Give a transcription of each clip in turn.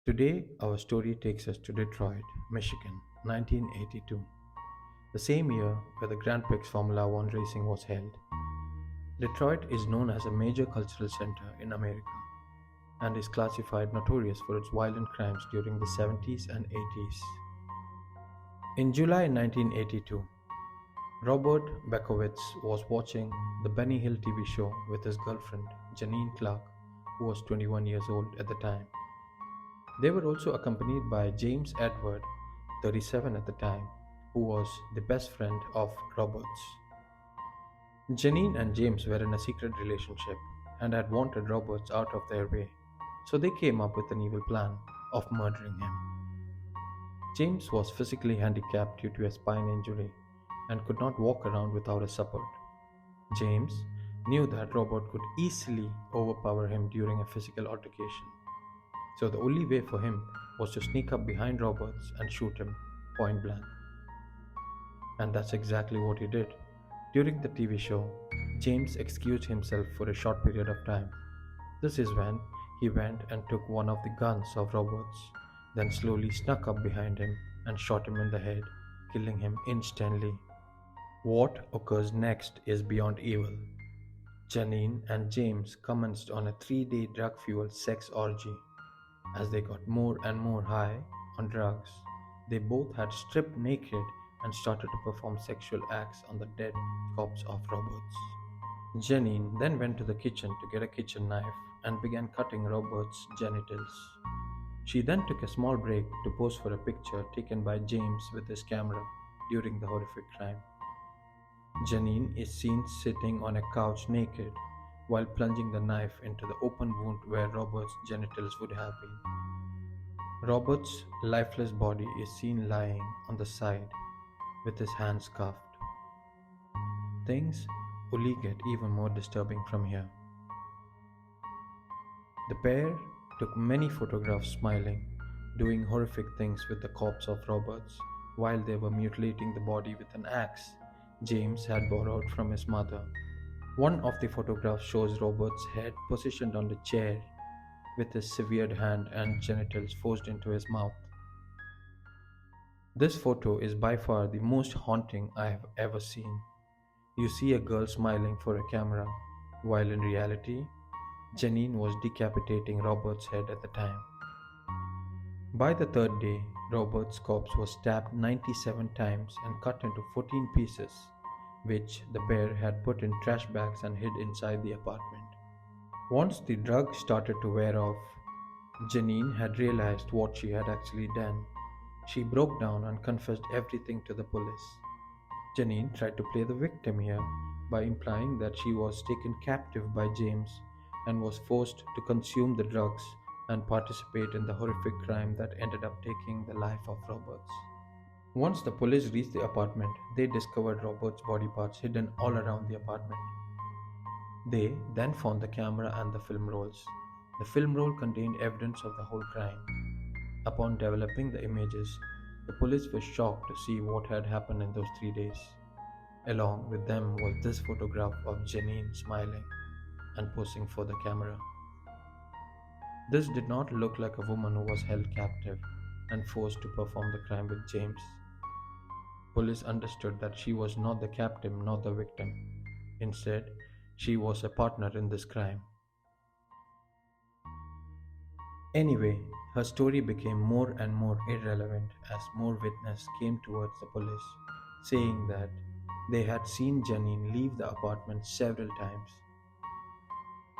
Today, our story takes us to Detroit, Michigan, 1982, the same year where the Grand Prix Formula One racing was held. Detroit is known as a major cultural center in America and is classified notorious for its violent crimes during the 70s and 80s. In July 1982, Robert Beckowitz was watching the Benny Hill TV show with his girlfriend, Janine Clark, who was 21 years old at the time. They were also accompanied by James Edward, 37 at the time, who was the best friend of Roberts. Janine and James were in a secret relationship and had wanted Roberts out of their way, so they came up with an evil plan of murdering him. James was physically handicapped due to a spine injury and could not walk around without a support. James knew that Robert could easily overpower him during a physical altercation, so the only way for him was to sneak up behind Roberts and shoot him point blank. And that's exactly what he did. During the TV show, James excused himself for a short period of time. This is when he went and took one of the guns of Roberts, then slowly snuck up behind him and shot him in the head, killing him instantly. What occurs next is beyond evil. Janine and James commenced on a 3-day drug fueled sex orgy. As they got more and more high on drugs, they both had stripped naked and started to perform sexual acts on the dead corpse of Roberts. Janine then went to the kitchen to get a kitchen knife and began cutting Robert's genitals. She then took a small break to pose for a picture taken by James with his camera during the horrific crime. Janine is seen sitting on a couch naked while plunging the knife into the open wound where Robert's genitals would have been. Robert's lifeless body is seen lying on the side with his hands cuffed. Things only get even more disturbing from here. The pair took many photographs smiling, doing horrific things with the corpse of Roberts while they were mutilating the body with an axe James had borrowed from his mother. One of the photographs shows Robert's head positioned on the chair with his severed hand and genitals forced into his mouth. This photo is by far the most haunting I have ever seen. You see a girl smiling for a camera, while in reality, Janine was decapitating Robert's head at the time. By the third day, Robert's corpse was stabbed 97 times and cut into 14 pieces, which the pair had put in trash bags and hid inside the apartment. Once the drug started to wear off, Janine had realized what she had actually done. She broke down and confessed everything to the police. Janine tried to play the victim here by implying that she was taken captive by James and was forced to consume the drugs and participate in the horrific crime that ended up taking the life of Roberts. Once the police reached the apartment, they discovered Robert's body parts hidden all around the apartment. They then found the camera and the film rolls. The film roll contained evidence of the whole crime. Upon developing the images, the police were shocked to see what had happened in those 3 days. Along with them was this photograph of Janine smiling and posing for the camera. This did not look like a woman who was held captive and forced to perform the crime with James. Police understood that she was not the captive nor the victim. Instead, she was a partner in this crime. Anyway, her story became more and more irrelevant as more witnesses came towards the police, saying that they had seen Janine leave the apartment several times.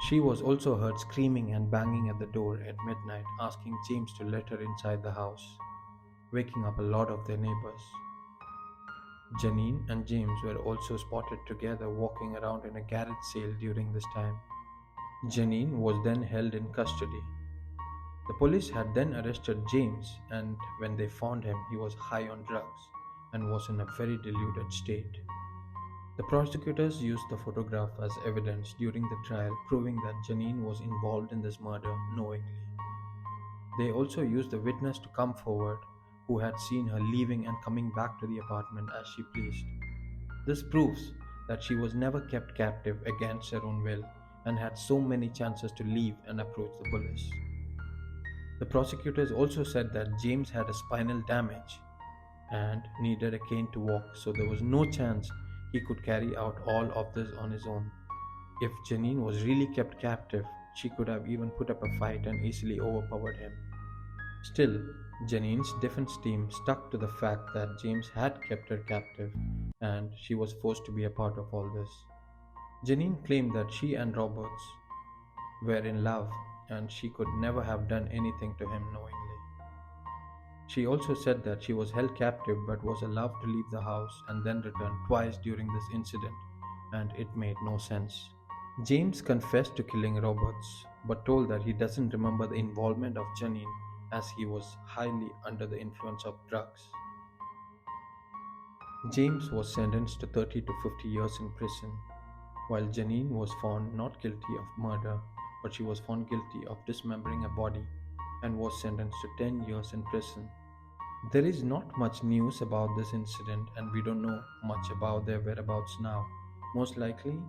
She was also heard screaming and banging at the door at midnight, asking James to let her inside the house, waking up a lot of their neighbors. Janine and James were also spotted together walking around in a garage sale during this time. Janine was then held in custody. The police had then arrested James, and when they found him, he was high on drugs and was in a very deluded state. The prosecutors used the photograph as evidence during the trial, proving that Janine was involved in this murder knowingly. They also used the witness to come forward who had seen her leaving and coming back to the apartment as she pleased. This proves that she was never kept captive against her own will and had so many chances to leave and approach the police. The prosecutors also said that James had a spinal damage and needed a cane to walk, so there was no chance he could carry out all of this on his own. If Janine was really kept captive, she could have even put up a fight and easily overpowered him. Still, Janine's defense team stuck to the fact that James had kept her captive and she was forced to be a part of all this. Janine claimed that she and Roberts were in love and she could never have done anything to him knowingly. She also said that she was held captive but was allowed to leave the house and then return twice during this incident, and it made no sense. James confessed to killing Roberts but told that he doesn't remember the involvement of Janine as he was highly under the influence of drugs. James was sentenced to 30 to 50 years in prison, while Janine was found not guilty of murder, but she was found guilty of dismembering a body and was sentenced to 10 years in prison. There is not much news about this incident, and we don't know much about their whereabouts now. Most likely,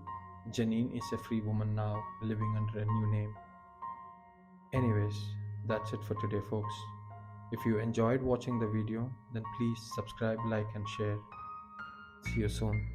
Janine is a free woman now, living under a new name. Anyways, that's it for today, folks. If you enjoyed watching the video, then please subscribe, like, and share. See you soon.